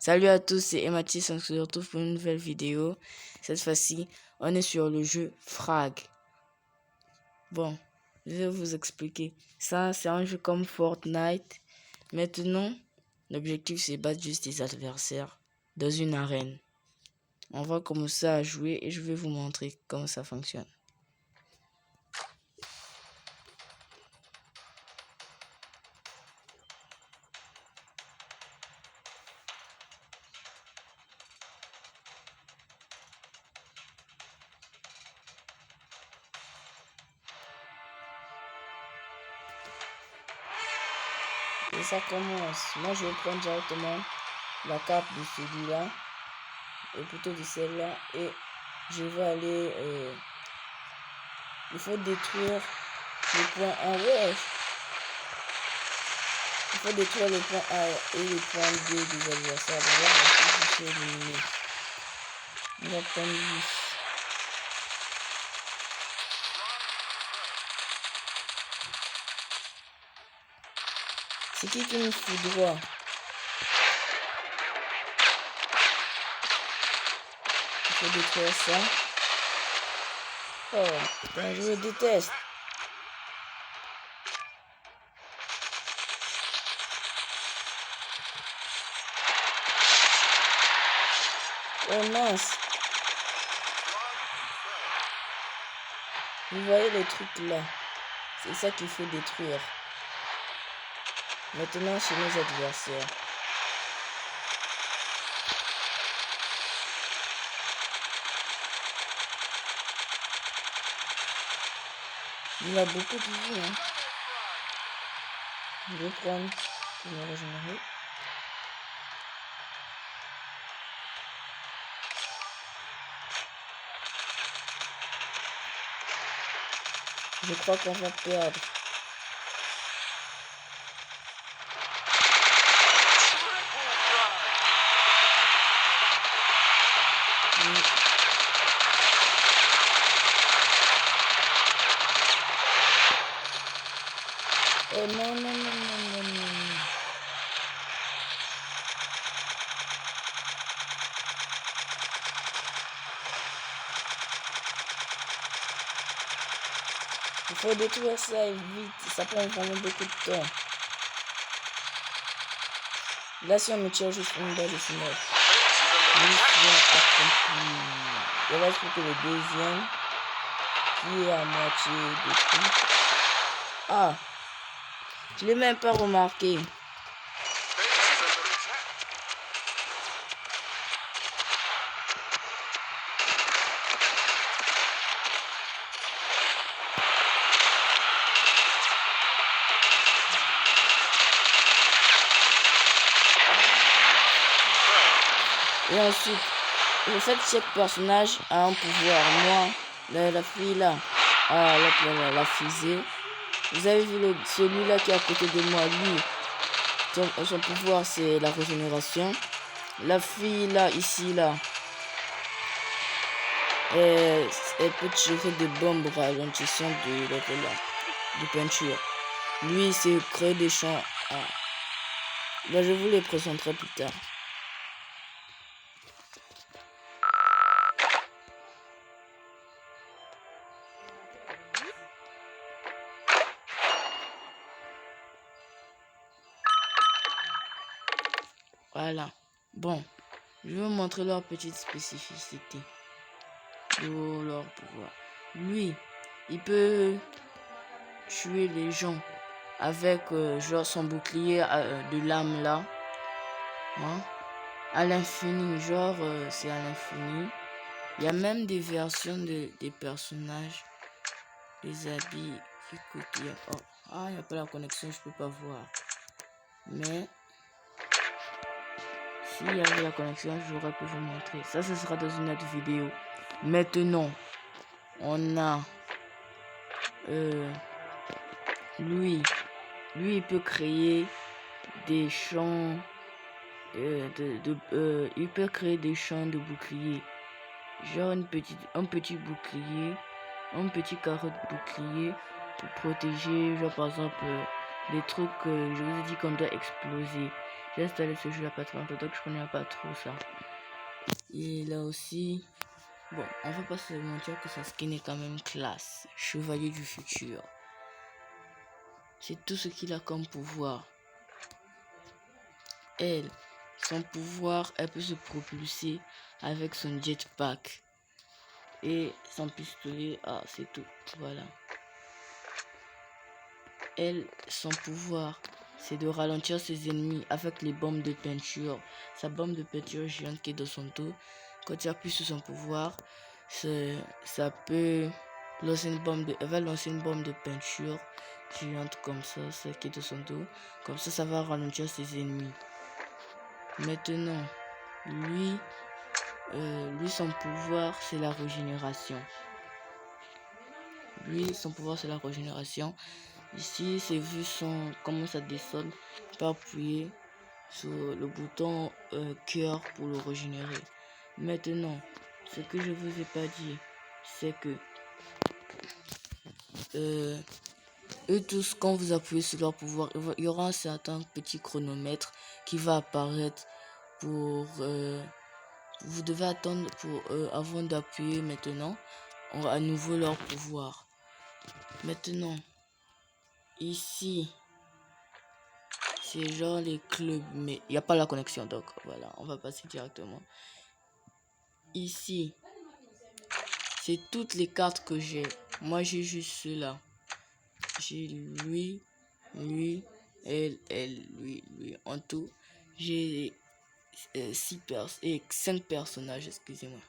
Salut à tous, c'est Ematis, on se retrouve pour une nouvelle vidéo. Cette fois-ci, on est sur le jeu Frag. Bon, je vais vous expliquer. Ça, c'est un jeu comme Fortnite. Maintenant, l'objectif, c'est battre juste des adversaires dans une arène. On va commencer à jouer et je vais vous montrer comment ça fonctionne. Et ça commence. Moi, je vais prendre directement la carte de celui-là. Et plutôt de celle-là. Et je vais aller... il faut détruire le point A. Ouais. Il faut détruire le point A et le point B des adversaires. On va prendre lui. C'est qui me fout droit? Il faut détruire ça. Oh, putain, je le déteste. Oh mince. Vous voyez les trucs là? C'est ça qu'il faut détruire. Maintenant, chez nos adversaires. Il a beaucoup de vie, hein. Je vais prendre pour me régénérer. Je crois qu'on va perdre. Oh non, non, non, non, non, non. Il faut détruire ça vite, ça prend vraiment beaucoup de temps. Là, si on me tire juste une balle, je suis mort. Mission accomplie. Il reste plus que le deuxième qui est à moitié détruit. Ah, je l'ai même pas remarqué. Et ensuite, en fait, chaque personnage a un pouvoir. Moi, la fille là, la fusée. Vous avez vu celui-là qui est à côté de moi, lui, son pouvoir c'est la régénération. La fille là, ici là, elle peut tirer des bombes ralentissantes de peinture. Lui, c'est créer des champs. Là, je vous les présenterai plus tard. Voilà. Bon, je vais vous montrer leur petite spécificité. Leur pouvoir. Lui, il peut tuer les gens avec genre son bouclier de lame là. Hein? À l'infini, genre c'est à l'infini. Il y a même des versions des personnages, des habits. Écoute, il n'y a pas la connexion, je peux pas voir. Mais s'il y avait la connexion, j'aurais pu vous montrer. Ça, ce sera dans une autre vidéo. Maintenant, on a lui, il peut créer des champs il peut créer des champs de boucliers, genre un petit bouclier, un petit carreau de bouclier pour protéger, genre par exemple des trucs que je vous ai dit qu'on doit exploser. J'ai installé ce jeu il n'y a pas trop longtemps, donc je connais pas trop ça. Et là aussi, bon, on va pas se mentir que sa skin est quand même classe. Chevalier du futur. C'est tout ce qu'il a comme pouvoir. Elle, son pouvoir, elle peut se propulser avec son jetpack. Et son pistolet, ah, c'est tout. Voilà. Elle, son pouvoir, c'est de ralentir ses ennemis avec les bombes de peinture. Sa bombe de peinture géante qui est dans son dos. Quand tu appuies sur son pouvoir, ça peut lancer une bombe elle va lancer une bombe de peinture géante comme ça, celle qui est dans son dos. Comme ça va ralentir ses ennemis. Maintenant, lui, son pouvoir, c'est la régénération. Lui, son pouvoir, c'est la régénération. Ici, c'est vu comment ça descend. Tu peux appuyer sur le bouton cœur pour le régénérer. Maintenant, ce que je vous ai pas dit, c'est que eux tous, quand vous appuyez sur leur pouvoir, il y aura un certain petit chronomètre qui va apparaître pour... vous devez attendre avant d'appuyer maintenant à nouveau leur pouvoir. Maintenant, ici, c'est genre les clubs, mais il n'y a pas la connexion, donc voilà, on va passer directement. Ici, c'est toutes les cartes que j'ai. Moi, j'ai juste ceux-là. J'ai lui, elle, lui. En tout, j'ai 5 personnages, excusez-moi.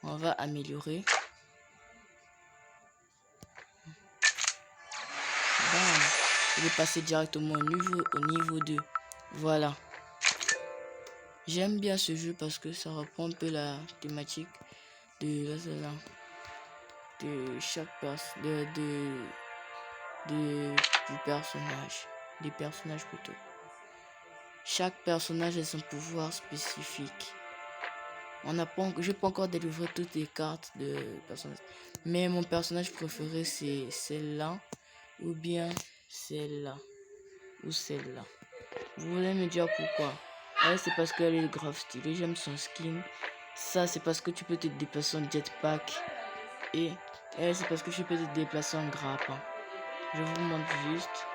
On va améliorer. Bam. Il est passé directement au niveau 2. Voilà. J'aime bien ce jeu parce que ça reprend un peu la thématique de chaque personne, du personnage. Des personnages plutôt. Chaque personnage a son pouvoir spécifique. J'ai pas encore délivré toutes les cartes de personnages. Mais mon personnage préféré c'est celle-là. Ou bien celle-là. Ou celle-là. Vous voulez me dire pourquoi? Elle, c'est parce qu'elle est grave stylée. J'aime son skin. Ça, c'est parce que tu peux te déplacer en jetpack. Et elle, c'est parce que tu peux te déplacer en grappin. Je vous montre juste.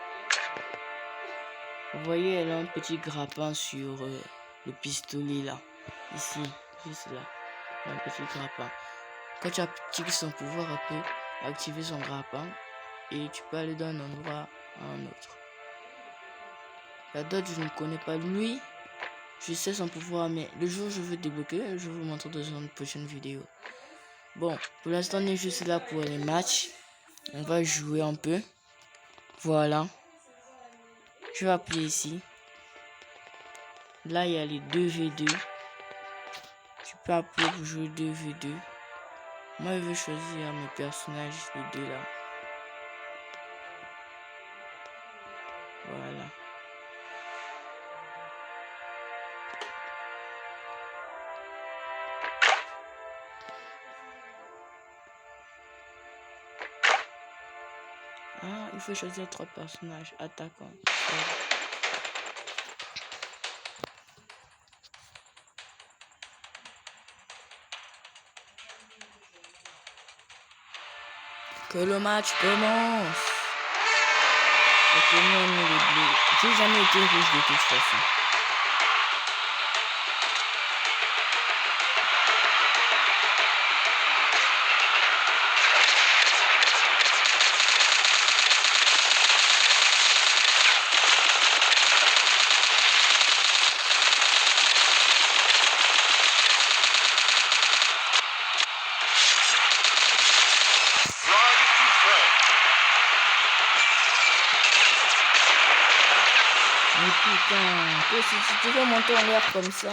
Vous voyez, elle a un petit grappin sur le pistolet là. Ici, juste là. Un petit grappin. Quand tu actives son pouvoir, elle peut activer son grappin. Et tu peux aller d'un endroit à un autre. La d'autres, je ne connais pas. Lui, je sais son pouvoir, mais le jour où je veux débloquer, je vais vous montrer dans une prochaine vidéo. Bon, pour l'instant, on est juste là pour les matchs. On va jouer un peu. Voilà. Je vais appuyer ici. Là, il y a les 2v2. Tu peux appuyer pour jouer 2v2. Moi, je vais choisir mes personnages, les deux là. Voilà. Ah, il faut choisir 3 personnages attaquants. Que le match commence. Ok, nous on est les bleus. J'ai jamais été rouge de toute façon. Mais putain, si tu veux monter en l'air comme ça.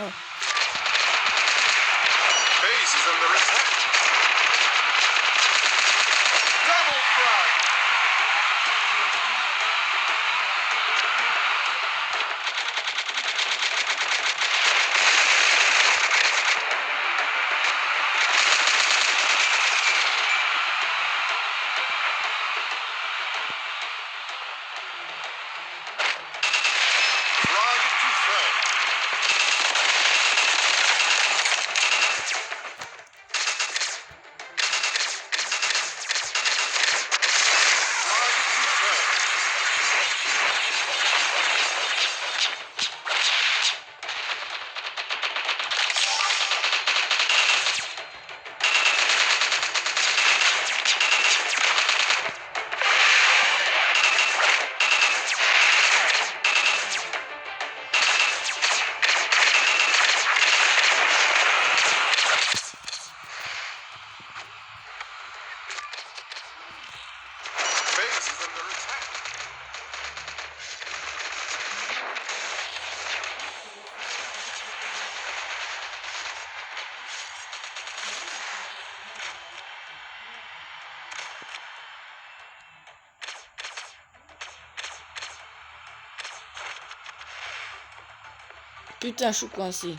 Putain, je suis coincé.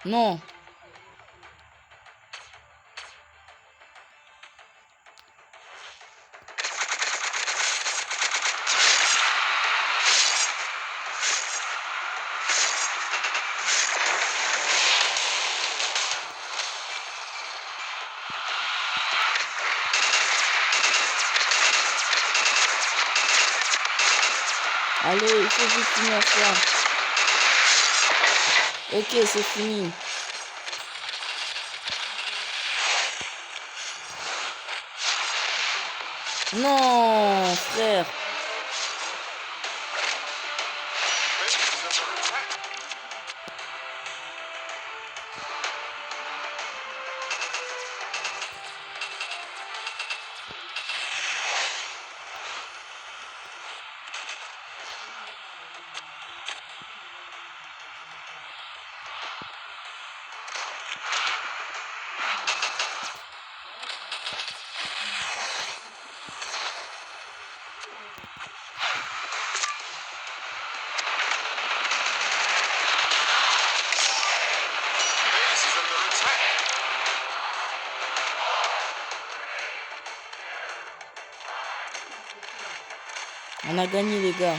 Non. Allez, il faut juste finir ça. Ok, c'est fini. Non, frère. On a gagné, les gars.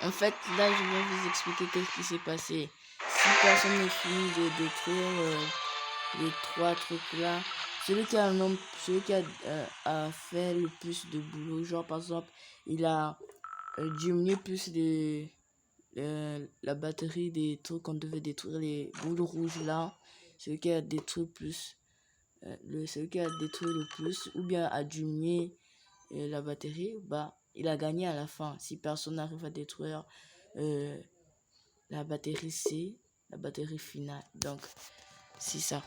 En fait, là, je vais vous expliquer qu'est-ce qui s'est passé. Si personne n'est fini de détruire les 3 trucs là, celui qui a fait le plus de boulot, genre par exemple, il a diminué plus la batterie des trucs qu'on devait détruire, les boules rouges là, celui qui a détruit plus, celui qui a détruit le plus, ou bien a diminué la batterie, bah il a gagné à la fin. Si personne n'arrive à détruire la batterie C, la batterie finale. Donc c'est ça.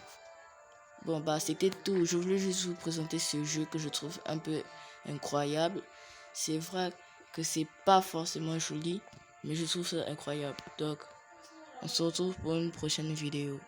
Bon bah c'était tout. Je voulais juste vous présenter ce jeu que je trouve un peu incroyable. C'est vrai que c'est pas forcément joli, mais je trouve ça incroyable. Donc on se retrouve pour une prochaine vidéo.